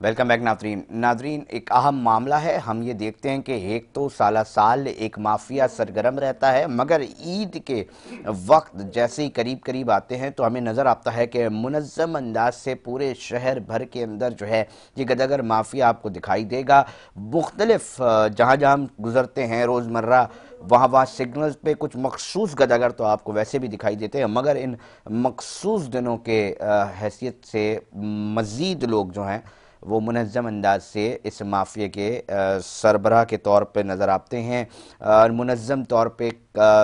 Welcome back Nadreen. Nadreen, एक अहम मामला है। हम ये देखते हैं कि एक तो साला साल एक माफिया सरगर्म रहता है, मगर ईद के वक्त जैसे ही करीब करीब आते हैं तो हमें नज़र आता है कि मुनज़्ज़म अंदाज से पूरे शहर भर के अंदर जो है ये गदागर माफिया आपको दिखाई देगा। मुख्तलिफ जहाँ जहाँ हम गुजरते हैं रोज़मर्रा, वहाँ वहाँ सिग्नल्स पे कुछ मखसूस गदागर तो आपको वैसे भी दिखाई देते हैं, मगर इन मखसूस दिनों के हैसियत से मज़ीद लोग जो हैं वो मुनज़्ज़म अंदाज से इस माफिया के सरबराह के तौर पे नज़र आते हैं। मुनज़्ज़म तौर पे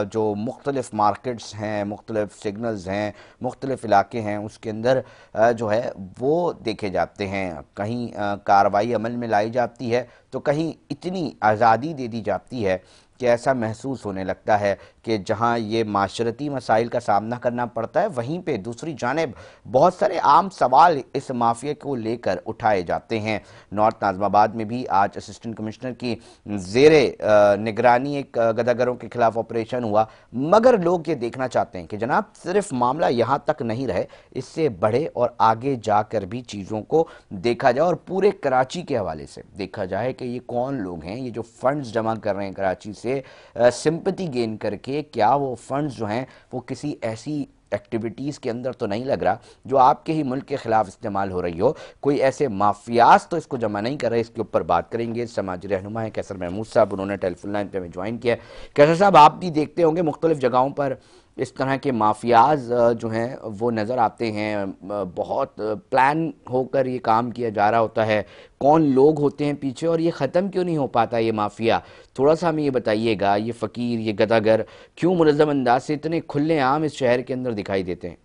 जो मुख्तलिफ मार्केट्स हैं, मुख्तलिफ सिग्नल्स हैं, मुख्तलिफ इलाके हैं, उसके अंदर जो है वो देखे जाते हैं। कहीं कार्रवाई अमल में लाई जाती है तो कहीं इतनी आज़ादी दे दी जाती है कि ऐसा महसूस होने लगता है कि जहां ये माशरती मसाइल का सामना करना पड़ता है, वहीं पे दूसरी जानिब बहुत सारे आम सवाल इस माफिया को लेकर उठाए जाते हैं। नॉर्थ नाज़िमाबाद में भी आज असिस्टेंट कमिश्नर की ज़ेरे निगरानी एक गदागरों के खिलाफ ऑपरेशन हुआ, मगर लोग ये देखना चाहते हैं कि जनाब सिर्फ मामला यहाँ तक नहीं रहे, इससे बढ़े और आगे जाकर भी चीज़ों को देखा जाए और पूरे कराची के हवाले से देखा जाए कि ये कौन लोग हैं, ये जो फंड्स जमा कर रहे हैं कराची से सिंपैथी गेन करके, क्या वो फंड्स जो हैं वो किसी ऐसी एक्टिविटीज़ के अंदर तो नहीं लग रहा जो आपके ही मुल्क के खिलाफ इस्तेमाल हो रही हो। कोई ऐसे माफियाज तो इसको जमा नहीं कर रहे। इसके ऊपर बात करेंगे। समाजी रहनुमा है कैसर महमूद साहब, उन्होंने टेलीफोन लाइन पे हमें ज्वाइन किया। कैसर साहब, आप भी देखते होंगे मुख्तलिफ जगहों पर इस तरह के माफियाज जो हैं वो नज़र आते हैं। बहुत प्लान होकर ये काम किया जा रहा होता है। कौन लोग होते हैं पीछे और ये ख़त्म क्यों नहीं हो पाता ये माफिया? थोड़ा सा हमें ये बताइएगा। ये फ़कीर, ये गदागर क्यों मुनज़्ज़म अंदाज से इतने खुले आम इस शहर के अंदर दिखाई देते हैं?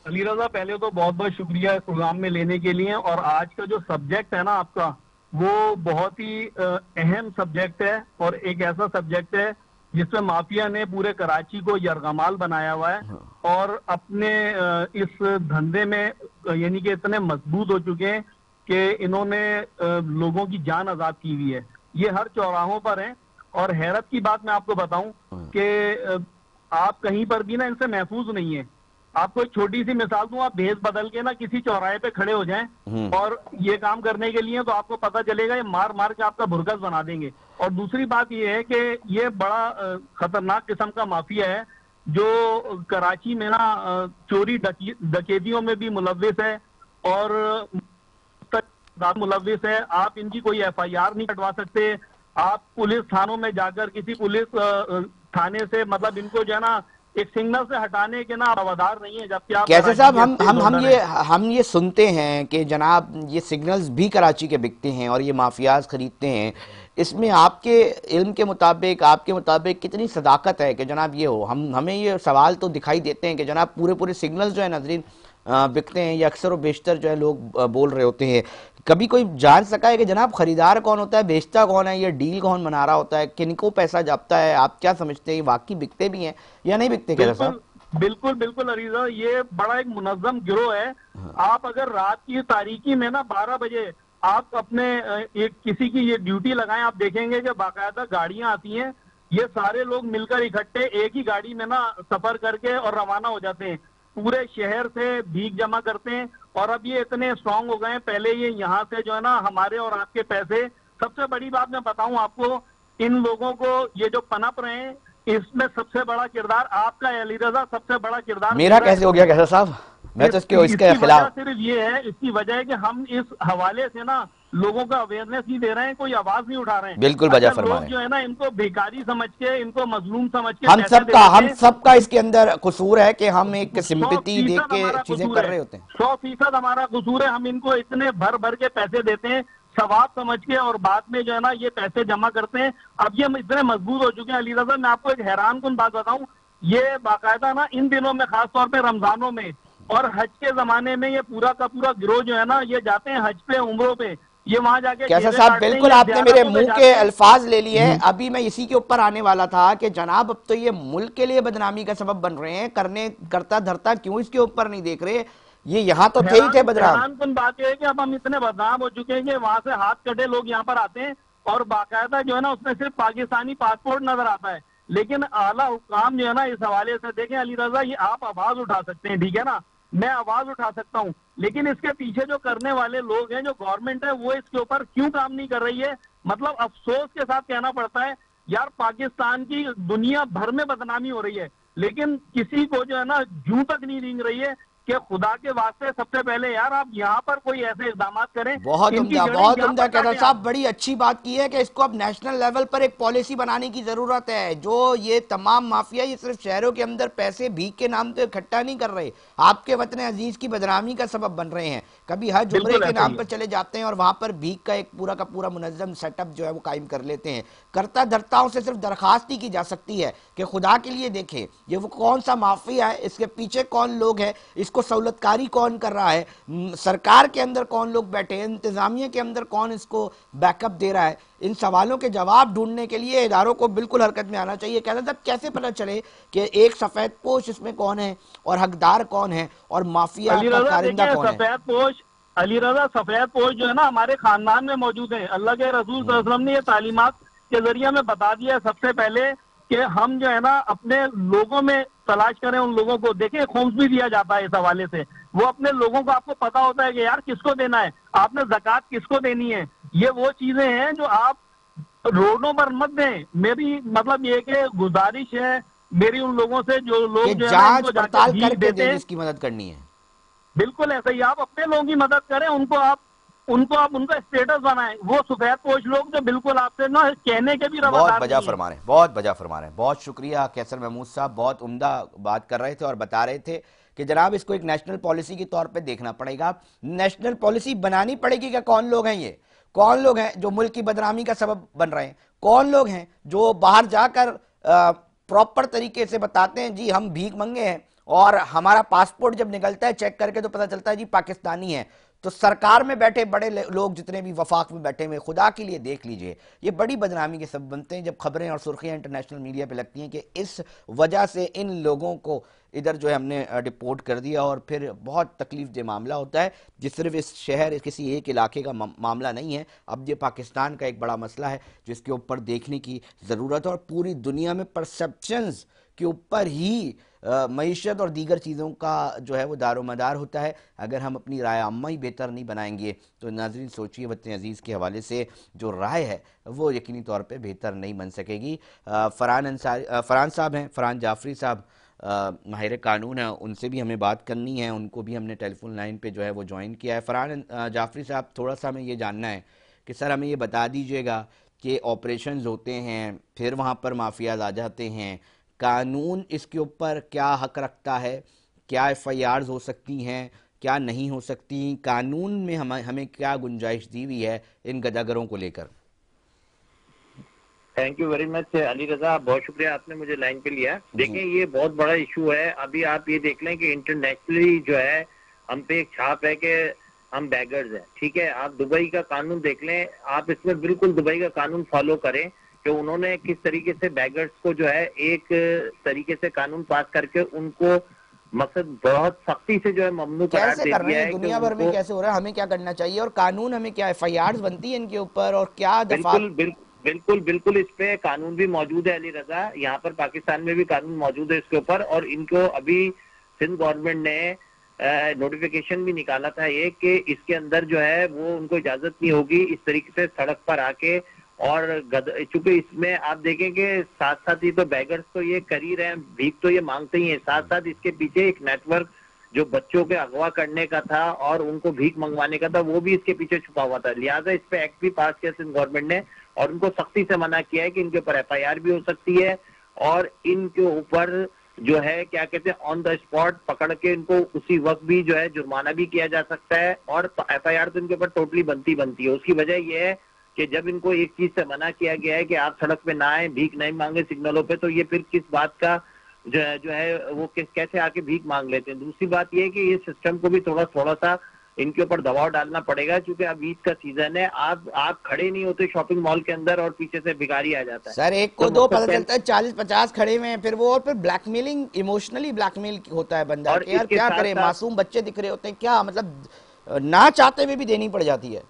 अली रजा, पहले तो बहुत बहुत शुक्रिया इस प्रोग्राम में लेने के लिए। और आज का जो सब्जेक्ट है ना आपका, वो बहुत ही अहम सब्जेक्ट है और एक ऐसा सब्जेक्ट है जिसमें माफिया ने पूरे कराची को यरगमाल बनाया हुआ है और अपने इस धंधे में यानी कि इतने मजबूत हो चुके हैं कि इन्होंने लोगों की जान आजाद की हुई है। ये हर चौराहों पर है। और हैरत की बात मैं आपको बताऊं कि आप कहीं पर भी ना इनसे महफूज नहीं है। आपको एक छोटी सी मिसाल दूं, आप भेस बदल के ना किसी चौराहे पे खड़े हो जाएं और ये काम करने के लिए, तो आपको पता चलेगा ये मार मार के आपका भुरकस बना देंगे। और दूसरी बात ये है कि ये बड़ा खतरनाक किस्म का माफिया है जो कराची में ना चोरी डकैतियों में भी मुलव्विस है और मुलव्विस है। आप इनकी कोई FIR नहीं कटवा सकते। आप पुलिस थानों में जाकर किसी पुलिस थाने से मतलब इनको जो है ना एक सिग्नल से हटाने के ना रवादार नहीं है, जबकि आप कैसे कराची साहब, के स्टेट होल्डर हैं। हम ये सुनते हैं कि जनाब ये सिग्नल्स भी कराची के बिकते हैं और ये माफियाज खरीदते हैं। इसमें आपके इल्म के मुताबिक, आपके मुताबिक कितनी सदाकत है कि जनाब ये हो? हमें ये सवाल तो दिखाई देते हैं कि जनाब पूरे पूरे सिग्नल्स जो है नाजरीन बिकते हैं। ये अक्सर और बेशतर जो है लोग बोल रहे होते हैं। कभी कोई जान सका है कि जनाब खरीदार कौन होता है, बेचता कौन है, ये डील कौन बना रहा होता है, किनको पैसा जाता है? आप क्या समझते हैं, ये वाकई बिकते भी हैं या नहीं बिकते कैसा साहब? बिल्कुल बिल्कुल बिल्कुल अरीजा, ये बड़ा एक मुनज्जम गिरोह है। आप अगर रात की तारीकी में ना 12 बजे आप अपने एक किसी की ये ड्यूटी लगाएं, आप देखेंगे कि बाकायदा गाड़ियां आती हैं। ये सारे लोग मिलकर इकट्ठे एक ही गाड़ी में ना सफर करके और रवाना हो जाते हैं। पूरे शहर से भीख जमा करते हैं और अब ये इतने स्ट्रांग हो गए हैं। पहले ये यहाँ से जो है ना हमारे और आपके पैसे, सबसे बड़ी बात मैं बताऊं आपको, इन लोगों को ये जो पनप रहे हैं इसमें सबसे बड़ा किरदार आपका है अली रजा, सबसे बड़ा किरदार मेरा मेरा कैसे है। हो गया कैसा साहब? मैं तो इसके इसकी वजह खिलाफ। सिर्फ ये है, इसकी वजह है कि हम इस हवाले से ना लोगों को अवेयरनेस नहीं दे रहे हैं, कोई आवाज नहीं उठा रहे हैं। बिल्कुल बजा अच्छा, फरमा लोग रहे हैं। जो है ना इनको भिखारी समझ के, इनको मजलूम समझ के हम पैसे दे सबका देते हम हैं। सबका इसके अंदर कसूर है कि हम एक सौ सिंपैथी देख फीसद के हमारा चीजें कसूर कर है। रहे होते हैं। 100% हमारा कसूर है। हम इनको इतने भर भर के पैसे देते हैं सवाब समझ के और बाद में जो है ना ये पैसे जमा करते हैं। अब ये इतने मजबूत हो चुके हैं अली रजा, मैं आपको एक हैरान कुन बात बताऊं, ये बाकायदा ना इन दिनों में, खासतौर पे रमजानों में और हज के जमाने में, ये पूरा का पूरा गिरोह जो है ना ये जाते हैं हज पे, उम्रों पे, ये वहां जाके कैसा जेबें साहब, काटते हैं, बिल्कुल ये आपने मेरे ज़ियारतों पे मुंह के जाते हैं। अल्फाज ले लिए हैं। अभी मैं इसी के ऊपर आने वाला था कि जनाब अब तो ये मुल्क के लिए बदनामी का सबब बन रहे हैं। करने करता धरता क्यों इसके ऊपर नहीं देख रहे? ये यहाँ तो थे ही थे बदनाम। हैरान कुन बात यह है कि अब हम इतने बदनाम हो चुके हैं कि वहां से हाथ कटे लोग यहाँ पर आते हैं और बाकायदा जो है ना उसमें सिर्फ पाकिस्तानी पासपोर्ट नजर आता है। लेकिन आला हुकाम जो है ना इस हवाले से देखें अली रजा, ये आप आवाज उठा सकते हैं, ठीक है ना। मैं आवाज उठा सकता हूँ, लेकिन इसके पीछे जो करने वाले लोग हैं, जो गवर्नमेंट है, वो इसके ऊपर क्यों काम नहीं कर रही है। मतलब अफसोस के साथ कहना पड़ता है यार, पाकिस्तान की दुनिया भर में बदनामी हो रही है, लेकिन किसी को जो है ना जूं तक नहीं रेंग रही है कि खुदा के वास्ते सबसे पहले यार आप यहाँ पर कोई ऐसे इकदाम करें, इनकी जड़ें बहुत यहाँ उम्दा पर कैसर काटें आप। साहब, बड़ी अच्छी बात की है कि इसको अब नेशनल लेवल पर एक पॉलिसी बनाने की जरूरत है। जो ये तमाम माफिया ये सिर्फ शहरों के अंदर पैसे भीख के नाम पे इकट्ठा नहीं कर रहे, आपके वतन अजीज की बदनामी का सबब बन रहे हैं। कभी हज उम्रे बिल्कुल के ऐसा नाम ही पर है। चले जाते हैं और वहां पर भीख का एक पूरा का पूरा मुनज्जम सेटअप जो है वो कायम कर लेते हैं। करता धर्ताओं से सिर्फ दरखास्त ही की जा सकती है कि खुदा के लिए देखें ये वो कौन सा माफिया है, इसके पीछे कौन लोग हैं, इसको सहूलतकारी कौन कर रहा है, सरकार के अंदर कौन लोग बैठे हैं, इंतजामिया के अंदर कौन इसको बैकअप दे रहा है। इन सवालों के जवाब ढूंढने के लिए इदारों को बिल्कुल हरकत में आना चाहिए। कहना साहब, कैसे पता चले कि एक सफेद पोश इसमें कौन है और हकदार कौन है और माफिया अली का रजा कारिंदा देखिए, कौन है? सफेद पोश, अली रजा सफेद पोश जो है ना हमारे खानदान में मौजूद है। अल्लाह के रसूल सल्लल्लाहु अलैहि वसल्लम ने ये तालीमात के जरिए में बता दिया है सबसे पहले कि हम जो है ना अपने लोगों में तलाश करें उन लोगों को। देखिए खुम्स भी दिया जाता है इस हवाले से, वो अपने लोगों को, आपको पता होता है कि यार किसको देना है, आपने ज़कात किसको देनी है। ये वो चीजें हैं जो आप रोडों पर मत दें। मेरी मतलब ये कि गुजारिश है मेरी उन लोगों से जो कि लोग जो है ना जांच इनको जाके पड़ताल भीख करके देते दे हैं। जिसकी मदद करनी है। बिल्कुल ऐसा ही, आप अपने लोगों की मदद करें, आप उनका स्टेटस बनाएं। वो सफेद पोश लोग जो बिल्कुल आपसे ना कहने के भी बहुत रवादार बजा नहीं है। फरमा रहे हैं, बहुत बजा फरमा रहे हैं। बहुत शुक्रिया कैसर महमूद साहब, बहुत उम्दा बात कर रहे थे और बता रहे थे कि जनाब इसको एक नेशनल पॉलिसी के तौर पे देखना पड़ेगा। नेशनल पॉलिसी बनानी पड़ेगी कि कौन लोग हैं ये, कौन लोग हैं जो मुल्क की बदनामी का सबब बन रहे हैं, कौन लोग हैं जो बाहर जाकर प्रॉपर तरीके से बताते हैं जी हम भीख मंगे हैं और हमारा पासपोर्ट जब निकलता है चेक करके तो पता चलता है जी पाकिस्तानी है। तो सरकार में बैठे बड़े लोग जितने भी वफाक में बैठे हुए, खुदा के लिए देख लीजिए, ये बड़ी बदनामी के सब बनते हैं जब खबरें और सुर्खियां इंटरनेशनल मीडिया पे लगती हैं कि इस वजह से इन लोगों को इधर जो है हमने डिपोर्ट कर दिया। और फिर बहुत तकलीफ दे मामला होता है, जिस सिर्फ इस शहर किसी एक इलाके का मामला नहीं है, अब ये पाकिस्तान का एक बड़ा मसला है जिसके ऊपर देखने की ज़रूरत है। और पूरी दुनिया में परसेप्शंस के ऊपर ही मईशत और दीगर चीज़ों का जो है वो दारोमदार होता है। अगर हम अपनी राय आम्मा ही बेहतर नहीं बनाएंगे तो नाज़रीन सोचिए वतन अजीज़ के हवाले से जो राय है वो यकीनी तौर पे बेहतर नहीं बन सकेगी। फरहान साहब हैं, फरहान जाफरी साहब माहिर कानून है, उनसे भी हमें बात करनी है, उनको भी हमने टेलीफोन लाइन पे जो है वो ज्वाइन किया है। फरहान जाफरी साहब, थोड़ा सा हमें ये जानना है कि सर हमें ये बता दीजिएगा कि ऑपरेशंस होते हैं फिर वहाँ पर माफियाज आ जाते हैं, कानून इसके ऊपर क्या हक रखता है, क्या एफआईआर्स हो सकती हैं, क्या नहीं हो सकती, कानून में हमें क्या गुंजाइश दी हुई है इन गदागरों को लेकर? Thank you very much Ali Raza, बहुत शुक्रिया आपने मुझे लाइन पे लिया। देखें ये बहुत बड़ा इशू है। अभी आप ये देख लें कि इंटरनेशनली जो है हम पे एक छाप है कि हम बैगर्स हैं, ठीक है। आप दुबई का कानून देख लें, आप इसमें बिल्कुल दुबई का कानून फॉलो करें कि उन्होंने किस तरीके से बैगर्स को जो है एक तरीके से कानून पास करके उनको मकसद बहुत सख्ती से जो है ममनू करार दे दिया है। दुनिया भर में कैसे हो रहा है, हमें क्या करना चाहिए और कानून हमें क्या एफआईआर्स बनती है इनके ऊपर और क्या बिल्कुल बिल्कुल बिल्कुल इस पे कानून भी मौजूद है अली रजा, यहाँ पर पाकिस्तान में भी कानून मौजूद है इसके ऊपर। और इनको अभी सिंध गवर्नमेंट ने नोटिफिकेशन भी निकाला था ये कि इसके अंदर जो है वो उनको इजाजत नहीं होगी इस तरीके से सड़क पर आके और चूंकि इसमें आप देखेंगे साथ साथ ही तो बैगर्स तो ये कर ही रहे हैं, भीख तो ये मांगते ही है, साथ साथ इसके पीछे एक नेटवर्क जो बच्चों के अगवा करने का था और उनको भीख मंगवाने का था वो भी इसके पीछे छुपा हुआ था। लिहाजा इस पे एक्ट भी पास किया सिंध गवर्नमेंट ने और उनको सख्ती से मना किया है कि इनके ऊपर एफआईआर भी हो सकती है और इनके ऊपर जो है क्या कहते हैं ऑन द स्पॉट पकड़ के इनको उसी वक्त भी जो है जुर्माना भी किया जा सकता है और एफआईआर तो इनके ऊपर टोटली बनती है। उसकी वजह यह है कि जब इनको एक चीज से मना किया गया है कि आप सड़क पे ना आए, भीख नहीं मांगे सिग्नलों पे, तो ये फिर किस बात का जो है वो कैसे आके भीख मांग लेते हैं। दूसरी बात ये है कि ये सिस्टम को भी थोड़ा सा इनके ऊपर दबाव डालना पड़ेगा क्योंकि अब ईद का सीजन है, आप खड़े नहीं होते शॉपिंग मॉल के अंदर और पीछे से भिखारी आ जाता है। सर एक को दो पता चलता है 40-50 खड़े हुए हैं, फिर वो और फिर ब्लैकमेलिंग, इमोशनली ब्लैकमेल होता है बंदा कि यार क्या करे, मासूम बच्चे दिख रहे होते हैं, क्या मतलब ना चाहते हुए भी देनी पड़ जाती है।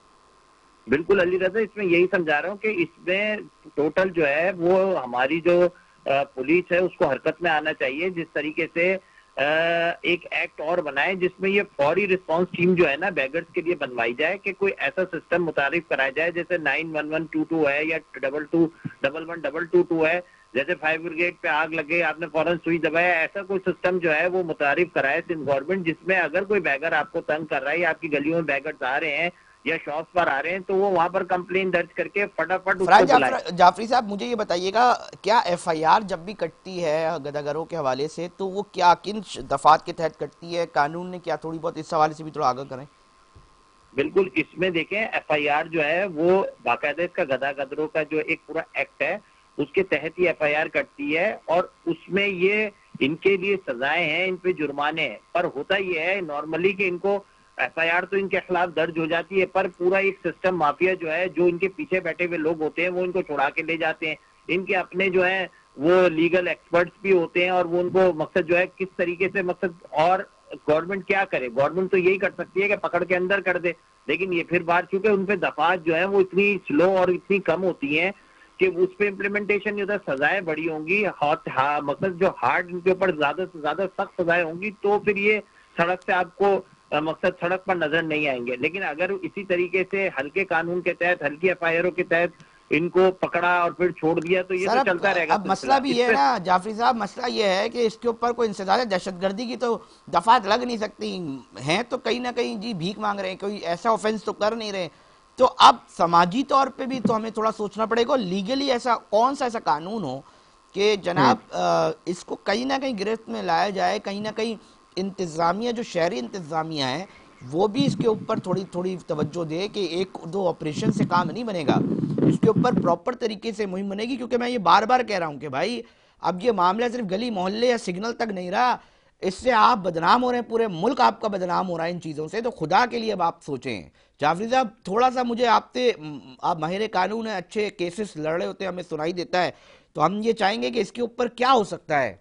बिल्कुल अली रजा, इसमें यही समझा रहा हूँ कि इसमें टोटल जो है वो हमारी जो पुलिस है उसको हरकत में आना चाहिए। जिस तरीके से एक एक्ट और बनाए जिसमें ये फौरी रिस्पांस टीम जो है ना बेगर्स के लिए बनवाई जाए, कि कोई ऐसा सिस्टम मुतारिफ कराया जाए जैसे 91122 है या 221122 है, जैसे फायर ब्रिगेड पे आग लगे आपने फौरन सुई दबाया, ऐसा कोई सिस्टम जो है वो मुतारिफ कराए सिंध गवर्नमेंट, जिसमें अगर कोई बैगर आपको तंग कर रहा है या आपकी गलियों में बैगर्स आ रहे हैं या शॉप्स पर आ रहे हैं तो वो वहां पर कंप्लेन दर्ज करके फटाफट उसको बुलाए। जाफरी साहब, मुझे ये बताइएगा, क्या एफआईआर जब भी कटती है गदागरों के हवाले से तो वो क्या किन दफात के तहत कटती है, कानून ने क्या थोड़ी बहुत इस हवाले से भी थोड़ा आगाह करें। बिल्कुल, इसमें देखें एफआईआर जो है वो बाकायदा इसका गदागदरों का जो एक पूरा एक्ट है उसके तहत ही एफआईआर कटती है, और उसमें ये इनके लिए सजाएं हैं, इन पे जुर्माने हैं। पर होता ये है नॉर्मली कि इनको एफआईआर तो इनके खिलाफ दर्ज हो जाती है, पर पूरा एक सिस्टम माफिया जो है, जो इनके पीछे बैठे हुए लोग होते हैं वो इनको छुड़ा के ले जाते हैं। इनके अपने जो है वो लीगल एक्सपर्ट्स भी होते हैं, और वो उनको मकसद जो है किस तरीके से मकसद, और गवर्नमेंट क्या करे, गवर्नमेंट तो यही कर सकती है कि पकड़ के अंदर कर दे, लेकिन ये फिर बात चूंकि उन पे दफात जो है वो इतनी स्लो और इतनी कम होती है कि उस पे इम्प्लीमेंटेशन नहीं होता, सजाएं बड़ी होंगी, मकसद जो हार्ड इनके ऊपर ज्यादा से ज्यादा सख्त सजाएं होंगी तो फिर ये सड़क से आपको मकसद सड़क पर नजर नहीं आएंगे। लेकिन अगर इसी तरीके से हल्के कानून के तहत, हल्की एफआईआर के तहत इनको पकड़ा और फिर छोड़ दिया तो ये तो चलता रहेगा। अब मसला भी ये है ना जाफरी साहब, मसला ये है कि इसके ऊपर कोई इंसदाद दहशतगर्दी की तो दफात लग नहीं सकती हैं, तो कहीं ना कहीं जी भीख मांग रहे हैं, कोई ऐसा ऑफेंस तो कर नहीं रहे, तो अब समाजी तौर पे भी तो हमें थोड़ा सोचना पड़ेगा, लीगली ऐसा कौन सा ऐसा कानून हो कि जनाब इसको कहीं ना कहीं गिरफ्त में लाया जाए, कहीं ना कहीं इंतज़ामिया जो शहरी इंतज़ामिया है वो भी इसके ऊपर थोड़ी थोड़ी तवज्जो दे कि एक दो ऑपरेशन से काम नहीं बनेगा, इसके ऊपर प्रॉपर तरीके से मुहिम बनेगी। क्योंकि मैं ये बार बार कह रहा हूँ कि भाई अब ये मामला सिर्फ गली मोहल्ले या सिग्नल तक नहीं रहा, इससे आप बदनाम हो रहे हैं, पूरे मुल्क आपका बदनाम हो रहा है इन चीज़ों से, तो खुदा के लिए अब आप सोचें। जाफरी साहब, थोड़ा सा मुझे आपसे, आप माहिर कानून है, अच्छे केसेस लड़ रहे होते हैं, हमें सुनाई देता है, तो हम ये चाहेंगे कि इसके ऊपर क्या हो सकता है।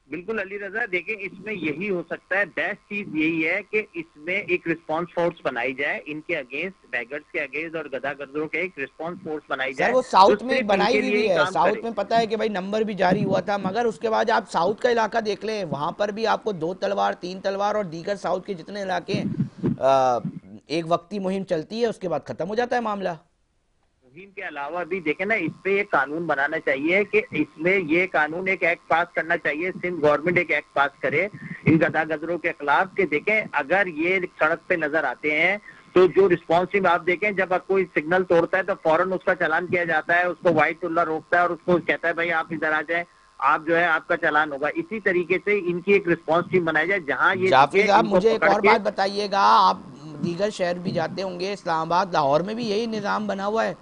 बिल्कुल अली रजा, देखें इसमें यही हो सकता है, बेस्ट चीज यही है कि इसमें एक रिस्पांस फोर्स बनाई जाए इनके अगेंस्ट, बैगर्स के अगेंस्ट और गदागर्दों के एक रिस्पांस फोर्स बनाई जाए। वो साउथ में बनाई हुई भी है, साउथ में पता है कि भाई नंबर भी जारी हुआ था, मगर उसके बाद आप साउथ का इलाका देख लें, वहां पर भी आपको 2 तलवार 3 तलवार और दीगर साउथ के जितने इलाके एक वक्ती मुहिम चलती है, उसके बाद खत्म हो जाता है मामला। मुहिम के अलावा भी देखें ना, इस पे एक कानून बनाना चाहिए कि इसमें ये कानून, एक एक्ट पास करना चाहिए, सिंध गवर्नमेंट एक एक्ट पास करे इन गदागदरों के खिलाफ, कि देखें अगर ये सड़क पे नजर आते हैं तो जो रिस्पॉन्स टीम आप देखें, जब कोई सिग्नल तोड़ता है तो फौरन उसका चालान किया जाता है, उसको व्हाइट टुल्ला रोकता है और उसको कहता है भाई आप इधर आ जाए, आप जो है आपका चालान होगा। इसी तरीके से इनकी एक रिस्पॉन्स टीम बनाई जाए जहां ये। जाफरी साहब, मुझे एक और बात बताइएगा, आप दीगर शहर भी जाते होंगे, इस्लामाबाद लाहौर में भी यही निज़ाम बना हुआ है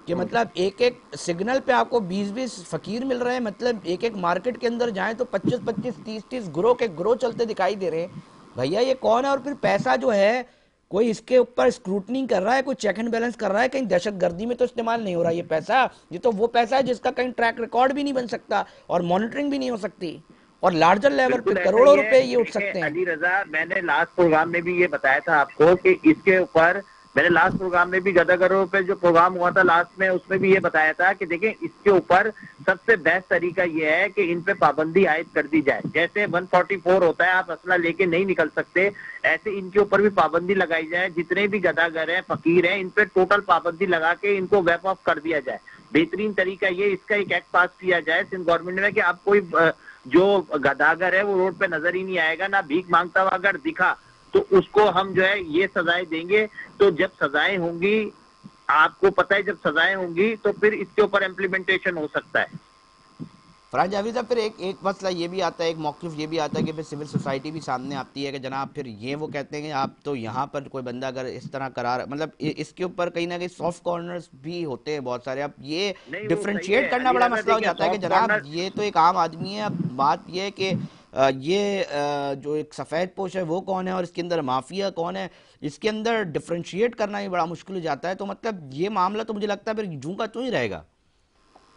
कि मतलब एक एक सिग्नल पे आपको 20-20 फकीर मिल रहे हैं, मतलब एक एक मार्केट के अंदर जाएं तो 25-25 30-30 ग्रोह के ग्रोह चलते दिखाई दे रहे हैं। भैया ये कौन है, और फिर पैसा जो है कोई इसके ऊपर स्क्रूटनी कर रहा है, कोई चेक एंड बैलेंस कर रहा है, कहीं दहशतगर्दी में तो इस्तेमाल नहीं हो रहा ये पैसा, ये तो वो पैसा है जिसका कहीं ट्रैक रिकॉर्ड भी नहीं बन सकता और मॉनिटरिंग भी नहीं हो सकती, और लार्जर लेवल पे करोड़ों रुपए ये उठ सकते हैं। अली रजा, मैंने लास्ट प्रोग्राम में भी ये बताया था आपको कि इसके ऊपर, मैंने लास्ट प्रोग्राम में भी गदागरों पे जो प्रोग्राम हुआ था लास्ट में, उसमें भी ये बताया था कि देखिए इसके ऊपर सबसे बेस्ट तरीका ये है कि इन पे पाबंदी आयद कर दी जाए। जैसे 144 होता है, आप असला लेके नहीं निकल सकते, ऐसे इनके ऊपर भी पाबंदी लगाई जाए। जितने भी गदागर हैं, फकीर हैं, इन पे टोटल पाबंदी लगा के इनको वेप ऑफ कर दिया जाए। बेहतरीन तरीका ये, इसका एक एक्ट पास किया जाए सिंध गवर्नमेंट में कि आप कोई जो गदागर है वो रोड पे नजर ही नहीं आएगा, ना भीख मांगता हुआ अगर दिखा तो उसको हम जो है ये सजाएं देंगे। तो जब सजाएं होंगी, आपको पता है जब सजाएं होंगी तो फिर इसके ऊपर इम्प्लीमेंटेशन हो सकता है। फरहान जावेद साहब, फिर एक मसला ये भी आता है, एक मौक़िफ़ ये भी आता है कि फिर सिविल सोसाइटी भी सामने आती है कि जनाब फिर ये वो कहते हैं कि आप तो यहाँ पर कोई बंदा अगर इस तरह करा, मतलब इसके ऊपर कहीं ना कहीं सॉफ्ट कॉर्नर्स भी होते हैं बहुत सारे। अब ये डिफ्रेंशिएट करना बड़ा मसला हो जाता है कि जनाब ये तो एक आम आदमी है, अब बात ये है कि ये जो एक सफ़ेद पोश है वो कौन है और इसके अंदर माफिया कौन है, इसके अंदर डिफ्रेंशिएट करना ही बड़ा मुश्किल हो जाता है। तो मतलब ये मामला तो मुझे लगता है फिर जूं का त्यों ही रहेगा।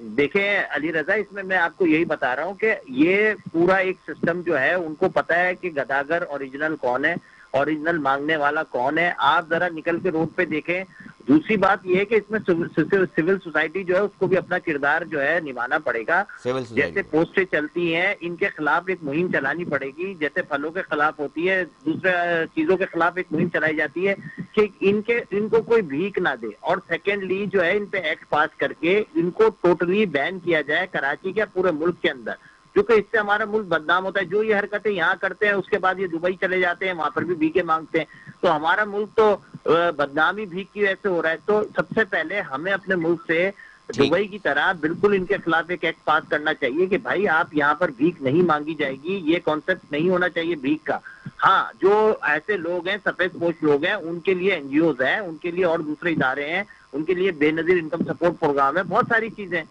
देखें अली रजा, इसमें मैं आपको यही बता रहा हूँ कि ये पूरा एक सिस्टम जो है, उनको पता है कि गदागर ओरिजिनल कौन है, ओरिजिनल मांगने वाला कौन है। आप जरा निकल के रोड पे देखें, दूसरी बात यह है कि इसमें सिविल सोसाइटी जो है उसको भी अपना किरदार जो है निभाना पड़ेगा। जैसे पोस्टें चलती हैं, इनके खिलाफ एक मुहिम चलानी पड़ेगी, जैसे फलों के खिलाफ होती है, दूसरे चीजों के खिलाफ एक मुहिम चलाई जाती है कि इनको कोई भीख ना दे। और सेकेंडली जो है इन पे एक्ट पास करके इनको टोटली बैन किया जाए कराची के, पूरे मुल्क के अंदर, क्योंकि इससे हमारा मुल्क बदनाम होता है। जो ये हरकतें यहाँ करते हैं उसके बाद ये दुबई चले जाते हैं, वहां पर भी भीखे मांगते हैं, तो हमारा मुल्क तो बदनामी भीख की वजह से हो रहा है। तो सबसे पहले हमें अपने मुल्क से दुबई की तरह बिल्कुल इनके खिलाफ एक एक्ट पास करना चाहिए कि भाई आप यहाँ पर भीख नहीं मांगी जाएगी, ये कॉन्सेप्ट नहीं होना चाहिए भीख का। हाँ, जो ऐसे लोग हैं, सफेद पोश लोग हैं, उनके लिए एनजीओज हैं, उनके लिए और दूसरे इदारे हैं, उनके लिए बेनजीर इनकम सपोर्ट प्रोग्राम है, बहुत सारी चीजें।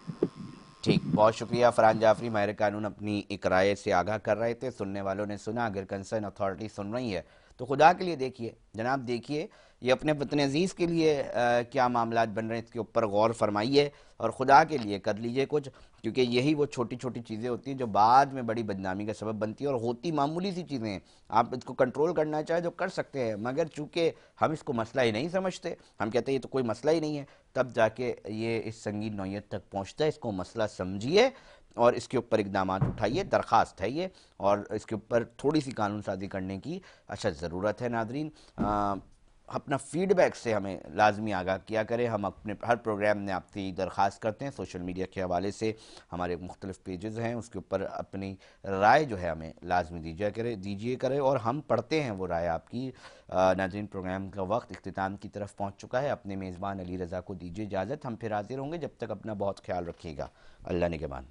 ठीक, बहुत शुक्रिया फरहान जाफरी। माहिर कानून अपनी एक राय से आगाह कर रहे थे, सुनने वालों ने सुना। अगर कंसर्न अथॉरिटी सुन रही है तो खुदा के लिए देखिए जनाब, देखिए ये अपने वतन अजीज़ के लिए क्या मामलात बन रहे हैं, इसके ऊपर गौर फरमाइए और खुदा के लिए कर लीजिए कुछ, क्योंकि यही वो छोटी छोटी चीज़ें होती हैं जो बाद में बड़ी बदनामी का सबब बनती है और होती मामूली सी चीज़ें हैं। आप इसको कंट्रोल करना चाहे जो कर सकते हैं, मगर चूँकि हम इसको मसला ही नहीं समझते, हम कहते हैं ये तो कोई मसला ही नहीं है, तब जाके ये इस संगीन नौयत तक पहुँचता है। इसको मसला समझिए और इसके ऊपर इकदाम उठाइए, दरख्वास्त है ये, और इसके ऊपर थोड़ी सी कानून साजी करने की अच्छा ज़रूरत है। नादरीन, अपना फीडबैक से हमें लाजमी आगाह किया करें। हम अपने हर प्रोग्राम में आपसे दरख्वास्त करते हैं, सोशल मीडिया के हवाले से हमारे मुख्तलिफ पेजेस हैं, उसके ऊपर अपनी राय जो है हमें लाजमी दीजिए करें और हम पढ़ते हैं वो राय आपकी। नाज़रीन, प्रोग्राम का वक्त इख्तिताम की तरफ पहुँच चुका है। अपने मेज़बान अली रज़ा को दीजिए इजाज़त, हम फिर हाजिर होंगे। जब तक अपना बहुत ख्याल रखिएगा। अल्लाह निगहबान।